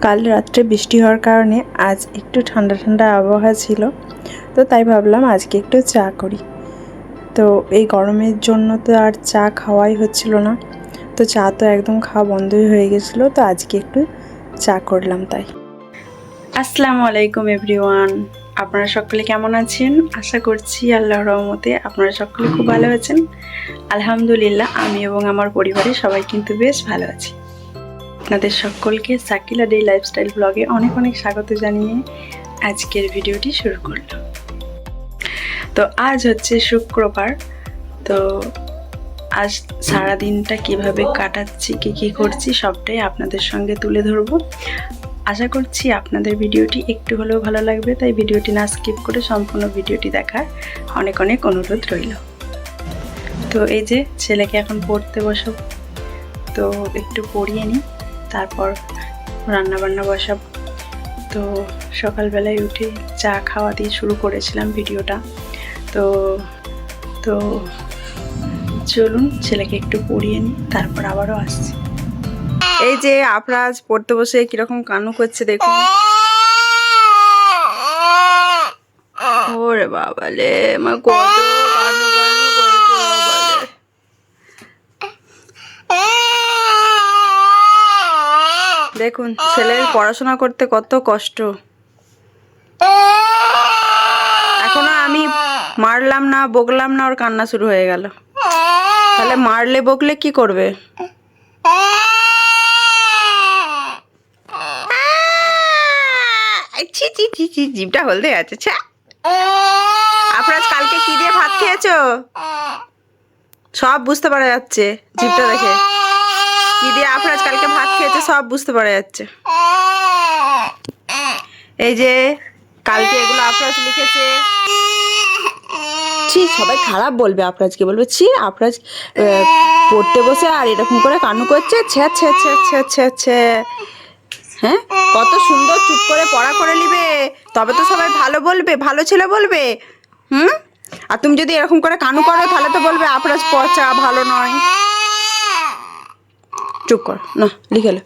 কাল রাত্রে বৃষ্টি হওয়ার কারণে আজ একটু ঠান্ডা ঠান্ডা আবহাওয়া ছিল, তো তাই ভাবলাম আজকে একটু চা করি। তো এই গরমের জন্য তো আর চা খাওয়াই হচ্ছিল না, তো চা তো একদম খাওয়া বন্ধই হয়ে গেছিলো। তো আজকে একটু চা করলাম তাই। আসসালামু আলাইকুম এভরিওয়ান, আপনারা সকলে কেমন আছেন? আশা করছি আল্লাহর রহমতে আপনারা সকলে খুব ভালো আছেন। আলহামদুলিল্লাহ, আমি এবং আমার পরিবারের সবাই কিন্তু বেশ ভালো আছি। আপনাদের সকলকে সাকিলা ডে লাইফস্টাইল ব্লগে অনেক অনেক স্বাগত জানিয়ে আজকের ভিডিওটি শুরু করলাম। তো আজ হচ্ছে শুক্রবার, তো আজ সারাদিনটা কিভাবে কাটাচ্ছি, কী করছি সবটাই আপনাদের সঙ্গে তুলে ধরবো। আশা করছি আপনাদের ভিডিওটি একটু হলেও ভালো লাগবে, তাই ভিডিওটি না স্কিপ করে সম্পূর্ণ ভিডিওটি দেখার অনেক অনেক অনুরোধ রইল। তো এই যে ছেলেকে এখন পড়তে বসাবো, তো একটু পড়িয়ে নিই, তারপর রান্নাবান্না বসাব। তো সকালবেলায় উঠে চা খাওয়া দিয়ে শুরু করেছিলাম ভিডিওটা। তো তো চলুন ছেলেকে একটু পড়িয়ে নিই, তারপর আবারও আসছি। এই যে আপনার পড়তে বসে কিরকম কান্না করছে দেখুন। ওরে বাবালে, আমার কত কান্না করছে বাবালে। দেখুন ছেলের পড়াশোনা করতে কত কষ্ট। এখনো আমি মারলাম না, বকলাম না, ওর কান্না শুরু হয়ে গেল। তাহলে মারলে বকলে কি করবে? জিভটা হলদে আছে। আপনার কালকে কি দিয়ে ভাত খেয়েছো সব বুঝতে পারা যাচ্ছে, জিভটা দেখে কি দিয়ে আপনার কালকে ভাত খেয়েছে সব বুঝতে পারা যাচ্ছে। এই যে কালকে এগুলো আফরাজ লিখেছে। ছি, সবাই খারাপ বলবে, আফরাজকে বলবে ছি আফরাজ পড়তে বসে আর এরকম করে কান্না করছে। ছ্যা ছ্যা ছ্যা ছ্যা ছ্যা ছ্যা। হ্যাঁ, কত সুন্দর চুপ করে পড়া করে নিবে, তবে তো সবাই ভালো বলবে, ভালো ছেলে বলবে। আর তুমি যদি এরকম করে কানু করো তাহলে তো বলবে আফরাজ পচা, ভালো নয়। চুপ কর না, লিখে নাও,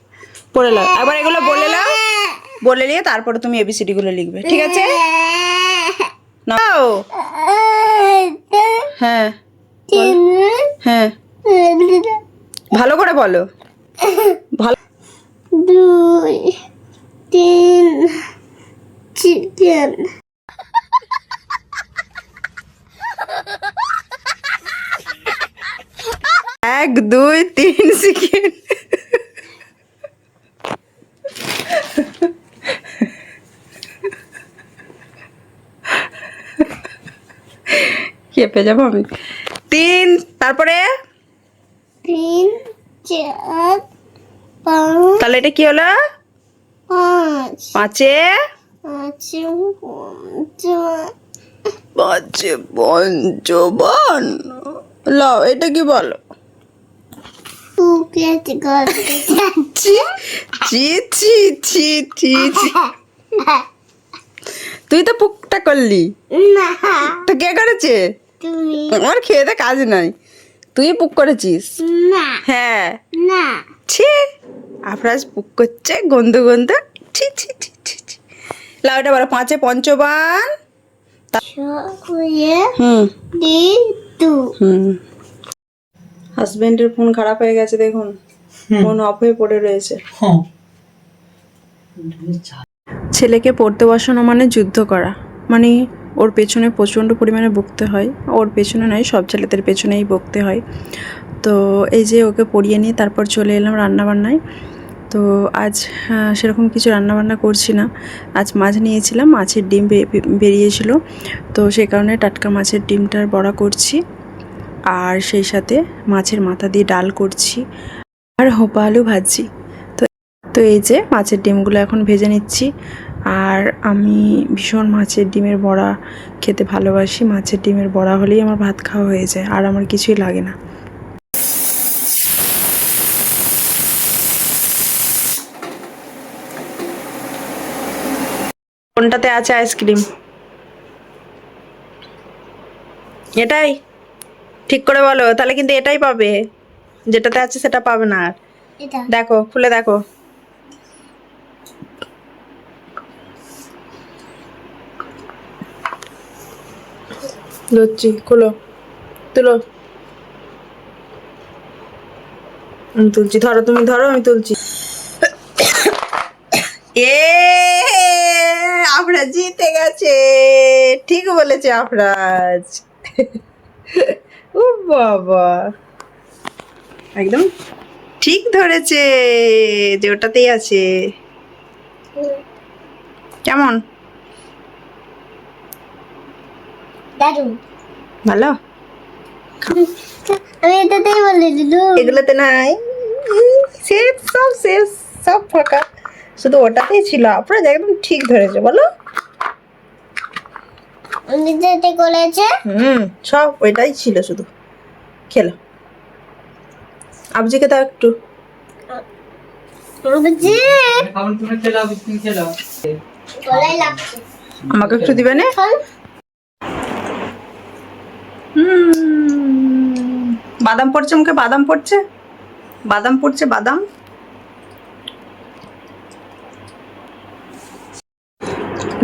পড়ে নাও। একবার এগুলো বলে নাও, বলে নিয়ে তারপরে তুমি এবিসিডি গুলো লিখবে, ঠিক আছে? নাও। হ্যাঁ হ্যাঁ, ভালো করে বলো। ভালো। 2 3 চিকেন। 1 2 3 চিকেন। খেপে যাবো আমি। 3, তারপরে 3 4 5। তাহলে এটা কি হলো? 5 5 পঞ্চবান। লাও, এটা কি বলো? ছি ছি ছি ছি ছি ছি। তুই তো পুকটা করলি না, তো কে করেছে? তুমি। আমার খেয়ে কাজ নাই, তুই পুক করেছিস। না হ্যাঁ না, ছি, আফরাজ পুক করছে গন্ধ গন্ধ। ছি ছি ছি ছি ছি। লাও, এটা বলো 5 পঞ্চবান। হাজবেন্ডের ফোন খারাপ হয়ে গেছে, দেখুন ফোন অফ হয়ে পড়ে রয়েছে। ছেলেকে পড়তে বসানো মানে যুদ্ধ করা, মানে ওর পেছনে প্রচণ্ড পরিমাণে বকতে হয়। ওর পেছনে নয়, সব ছেলেদের পেছনেই বকতে হয়। তো এই যে ওকে পড়িয়ে নিয়ে তারপর চলে এলাম রান্নাবান্নায়। তো আজ সেরকম কিছু রান্নাবান্না করছি না। আজ মাছ নিয়েছিলাম, মাছের ডিম বেরিয়েছিল, তো সেই কারণে টাটকা মাছের ডিমটার বড়া করছি, আর সেই সাথে মাছের মাথা দিয়ে ডাল করছি, আর হোপা আলু ভাজছি। তো এই যে মাছের ডিমগুলো এখন ভেজে নিচ্ছি। আর আমি ভীষণ মাছের ডিমের বড়া খেতে ভালোবাসি। মাছের ডিমের বড়া হলেই আমার ভাত খাওয়া হয়ে যায়, আর আমার কিছুই লাগে না। কোনটাতে আছে আইসক্রিম? এটাই ঠিক করে বলো, তাহলে কিন্তু এটাই পাবে, যেটাতে আছে সেটা পাবে না। আর এটা দেখো, খুলে দেখো। ধরছি, খোলো, তুলো। আমি তুলছি, ধরো, তুমি ধরো, আমি তুলছি। এ আফরাজ জিতে গেছে, ঠিক বলেছে আফরাজ। ও বাবা, একদম ঠিক ধরেছে যে ওটাতেই আছে। কেমন? দারুন। ভালো? আমি এটাতেই বলে দিলু। এগুলোতে নাই, সেফ, সব সেফ, সব ফাঁকা, শুধু ওটাতেই ছিল। আপনারা একদম ঠিক ধরেছে, বলো। আমি যেটা করেছে সব ওইটাই ছিল, শুধু খেলো। আবজিকে দাও একটু। বুঝি খাবার তুমি খেলাও, তুমি খেলাও। গলায় লাগছে। আমাকে একটু দিবে না? খান। বাদাম পড়ছে মুখে, বাদাম পড়ছে, বাদাম পড়ছে, বাদাম।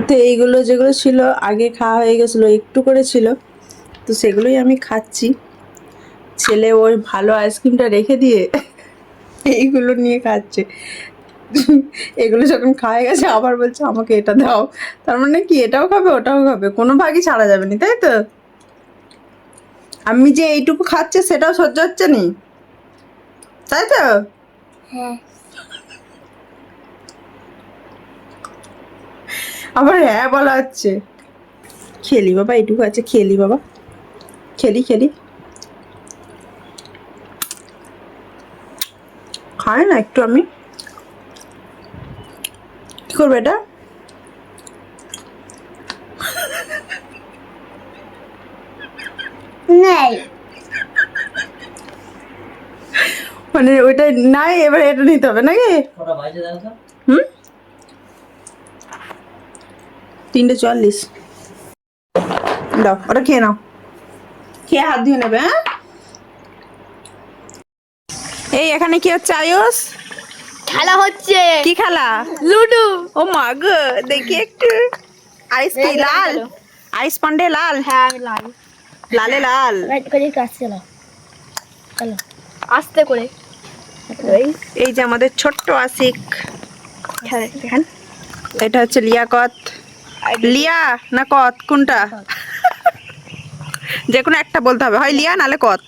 তো এইগুলো যেগুলো ছিল আগে খাওয়া হয়ে গেছিলো, একটু করে ছিল, তো সেগুলোই আমি খাচ্ছি। ছেলে ওই ভালো আইসক্রিমটা রেখে দিয়ে এইগুলো নিয়ে খাচ্ছে। এগুলো যখন খাওয়া গেছে আবার বলছে আমাকে এটা দাও। তার মানে কি এটাও খাবে ওটাও খাবে, কোনো ভাগই ছাড়া যাবে না, তাই তো? আমি যে এইটুকু খাচ্ছে সেটাও সহ্য হচ্ছে নি, তাই তো? হ্যাঁ। আবার হ্যাঁ বলা হচ্ছে। খেলি বাবা, এইটুকু আছে, খেলি বাবা, খেলি খেলি। খাই না একটু আমি, কি করবো এটা? নাই। মানে ওইটা নাই, এবার এটা নিতে হবে নাকি? ওটা বাইরে দাও তো। 3:40। দাও, ওটা খেয়ে নাও, খেয়ে হাত ধুয়ে নেবে। হ্যাঁ, এই এখানে কি হচ্ছে আয়ুষ? খেলা হচ্ছে। কি খেলা? লুডো। ও মা গো, দেখি একটু। আইস কি লাল? আইস পান্ডে লাল? হ্যাঁ আমি লাল। লালে লাল। রাইট করে কাজ চলো। চলো আস্তে করে। এই যে আমাদের ছোট্ট আশিক খেলে, দেখেন। এটা হচ্ছে লিয়াকত। লিয়া না কত, কোনটা? যে কোনো একটা বলতে হবে, হয় লিয়া নালে কত।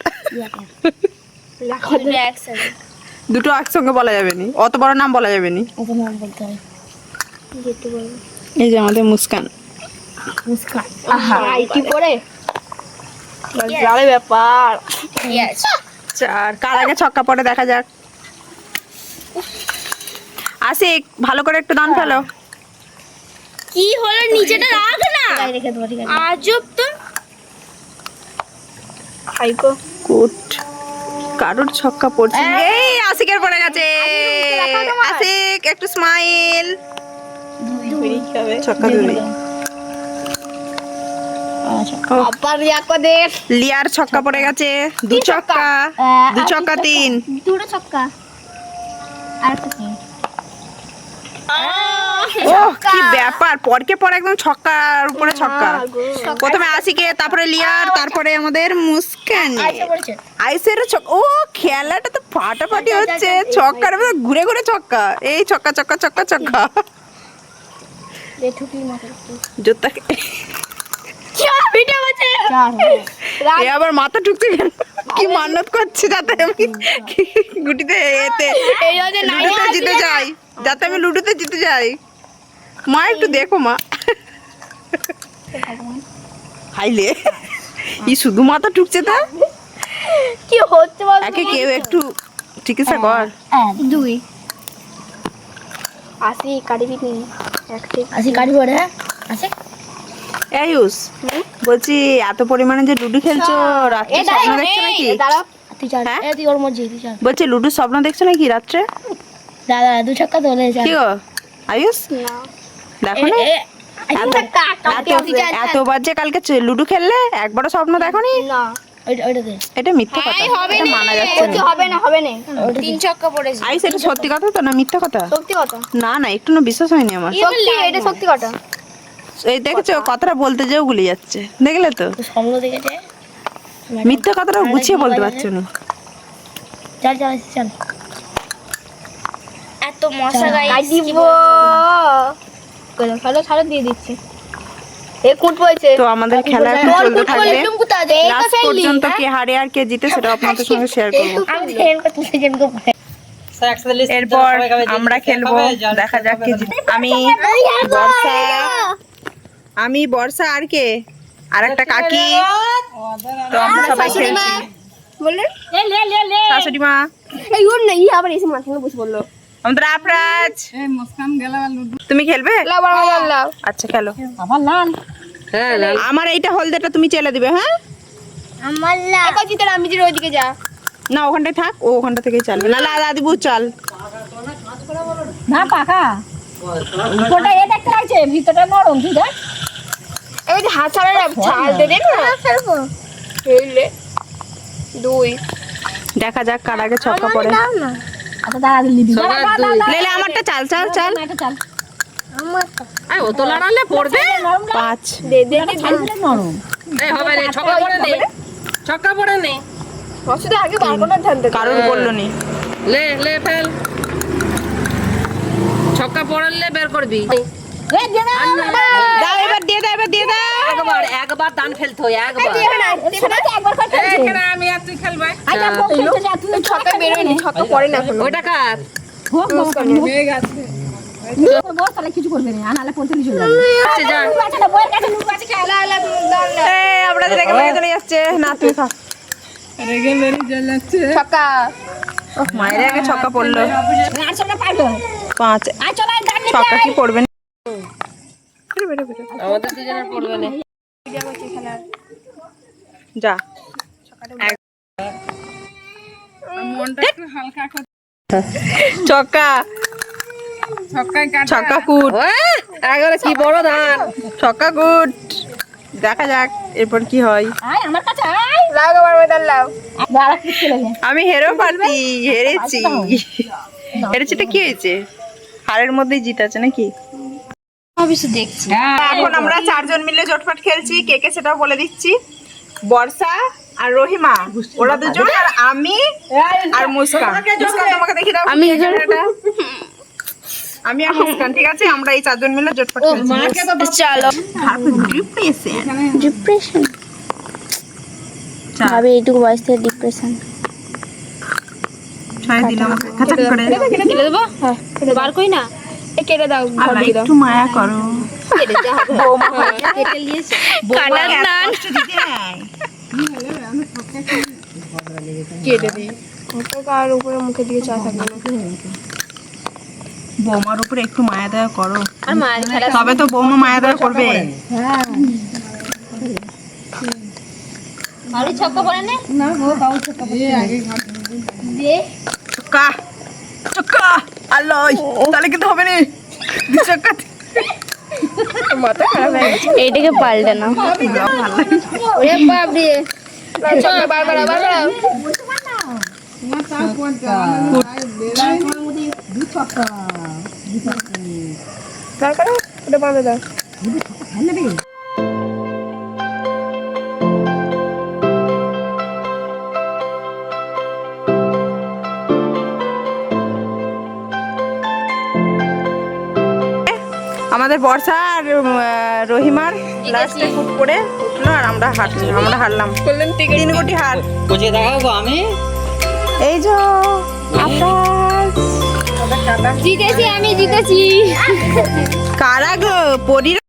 দুটো একসঙ্গে বলা যাবে নি, অত বড় নাম বলা যাবে নি। ওকে নাম বলতে হবে। যেতে বলবো। এই যে আমাদের মুস্কান। মুস্কান। আহা কি পড়ে? জালে ব্যাপার। ইয়েস। চার, কার আগে ছক্কা পড়ে দেখা যাক। আশিক ভালো করে একটু দান ফেলো। কি হলো নিচেটা রাখ না। রেখে দেবো, ঠিক আছে। আজব তো। হাইকো কুট, কারোর ছক্কা পড়ছে। এই আশিকের পড়ে গেছে। আশিক একটু স্মাইল। ছক্কা দুই। আবার ইয়াকদের লিয়ার ছক্কা পড়ে গেছে, দু ছক্কা, দু ছক্কা তিন। দুটো ছক্কা। আর একটা কি? ও কি ব্যাপার, পরকে পর একদম ছক্কার উপরে ছক্কা। প্রথমে আশিকে, তারপরে লিয়ার, তারপরে আমাদের মুস্কান। আইসের ছক্কা। ও খেলাটা তো ফাটাফাটি হচ্ছে, ছক্কার উপরে ঘুরে ঘুরে ছক্কা। এই ছক্কা ছক্কা ছক্কা ছক্কা। জোতাকে এ আবার মাথা ঠুকছে কেন? কি মান্নত করছে যাতে আমি গুটিতে এতে লুডুতে জিতে যাই, যাতে আমি লুডুতে জিতে যাই। মা একটু দেখো মা। হাইলে ই শুধু মাথা ঠুকছে তা। কি হচ্ছে বল? একে কেউ একটু চিকিৎসা কর। দুই আসি কাটি দিবি। আসি কাটি পড়ে। আসি আয়ুষ, বলছি এত পরিমাণে যে লুডু খেলছো, রাত্রে স্বপ্ন দেখছো নাকি? দাঁড়া তুই চল। হ্যাঁ? তুই ওর মধ্যে তুই চল। বলছি লুডু স্বপ্ন দেখছো নাকি রাত্রে? দাদা দু ছক্কা তোলে যা। কি গো আয়ুষ, দেখো না এতবার যে কালকে লুডু খেললে, একবারও স্বপ্ন দেখোনি? না ওইটা দে। এটা মিথ্যা কথা, এটা মানা যাচ্ছে না। হবে না হবে না। তিন ছক্কা পড়েছে। আইস, এটা সত্যি কথা তো না মিথ্যা কথা? সত্যি কথা। না না, একটু না বিশ্বাস হয়নি আমার। সত্যি এটা সত্যি কথা। এই দেখেছো কথাটা বলতে যেও গুলি যাচ্ছে, দেখলে তো স্বপ্ন দেখেছে। মিথ্যা কথাটা গুছিয়ে বলতে পারছো না। চল চল চল, এত মশা গাই দিব। ভালো ছাড়ো দিয়ে দিচ্ছি। এ কুট পড়েছে। তো আমাদের খেলা এখন চলতে থাকবে, লাস্ট পর্যন্ত কে হারে আর কে জিতে সেটা আপনাদের সঙ্গে শেয়ার করব। আমি হেন করতে সেজন কো এরপর আমরা খেলবো, দেখা যাক কে জিতে। আমি বর্ষা আর কে আর একটা কাকি, তো আমরা সবাই খেলছি। বললে লে লে লে লে শাশুড়ি মা, এই ওর না ই আবার এসে মাথা বসে বললো আমাদের আপরাজ, তুমি খেলবে? লাও বাবা লাও। আচ্ছা খেলো। আমার এইটা হলদেটা তুমি চেলে দিবে। হ্যাঁ আমার লা কই জিতে আমি যে ওইদিকে যা না, ওখানটায় থাক, ও ওখানটা থেকেই চালবে। না দাদিবু চল না পাকা ওটা এটা একটা লাগছে ভিতরটা নরম ঠিক আছে। এই যে হাত ছাড়া ছাল দে দে না ছাড়বো হেলে দুই। দেখা যাক কার আগে ছক্কা পড়ে। দাও না আচ্ছা দাঁড়া দিবি লেলে আমারটা চাল চাল চাল। এটা চাল আমার আই ও তো লড়ালে পড়বে। 5 দে দে দে ছাইলে নরম এই হবে রে, ছক্কা পড়ে নে, ছক্কা পড়ে নে। বসে আগে বার করে ধান দে। কারোর বললো নি। লে লে ফেল, ছক্কা পড়লে বের করবি। এ দে না দাও এবার দিয়ে দাও, এবার দিয়ে দাও। একবার দান ফেলতে হয়, একবার। একবার করে খেলছে এখানে আমি আর তুই খেলবে। আচ্ছা বল খেলতে যা তুই ছক্কা বেরোয় নি ছক্কা পড়ে না এখন। ওইটা কার? হয়ে গেছে বল তাহলে কিছু করবে না আনালে পড়তে চলে যাবে। আচ্ছা যা। আচ্ছা না বল কাছে নুন কাছে খেলা লা দাও না এই আপনাদের রেগে মেগে চলে যাচ্ছে। না তুমি খা। ছক্কা মায়ের আগে ছক্কা পড়লো। আর সবটা পারলো 5 আর চল আর দাঁড় ছক্কা কি পড়বে না? আমাদের দুজনের পড়বে না। যা ছক্কা, ছক্কা কুট, একবারে কি বড় ধান। ছক্কা কুট। দেখা যাক এরপর কি হয়। আয় আমার কাছে আয় লাও গো বারবার দাও লাও। দাঁড়া কি খেলে নে আমি হেরেও পারতি, হেরেছি। হেরেছি তো কি হয়েছে, হারের মধ্যেই জিত আছে নাকি? অবশ্যই দেখছি। এখন আমরা 4 জন মিলে জটপাট খেলছি। কে কে সেটাও বলে দিচ্ছি। বর্ষা আর রহিমা, ওরা দুজন, আর আমি আর মুস্কান। মুস্কান তোমাকে দেখি দাও। আমি আমি আর মুস্কান, ঠিক আছে? আমরা এই 4 জন মিলে জটপাট খেলছি। চলো ডিপ্রেশন ভাবে এইটুকু বয়স থেকে ডিপ্রেশন ছয় দিলাম ওকে, খাচাক করে। কেটে দেবো। হ্যাঁ বার কই না এ কেটে দাও ঘর আল্লাহ, দিয়ে দাও একটু মায়া করো। কেটে যা কেটে নিয়েছে কাটার না কেটে দিই আর উপরে মুখে দিয়ে চা থাকবে না। বৌমার উপরে একটু মায়া দয়া করো, আর মায়ের খেলা তবে তো বৌমা মায়া দয়া করবে। ভালো ছক্কা পড়ে নে না গো বাবু ছক্কা পড়ে দে চক্কা চক্কা। আল্লাহ, তাহলে কিন্তু হবে না। চক্কা মাথা খারাপ হয়ে গেছে। এইটাকে পাল্টে না ওরে বাপ রে ছক্কা বারবার বারবার দরকার ওটা বাঁধে দাও। আমাদের বর্ষা আর রহিমার লাস্টে ফুট পড়ে উঠলো, আর আমরা হারলাম। 3 কোটি হার। কোচে দেখাবো আমি। এই যে আকাশ, জিতেছি আমি জিতেছি কারা গো? পরীরা।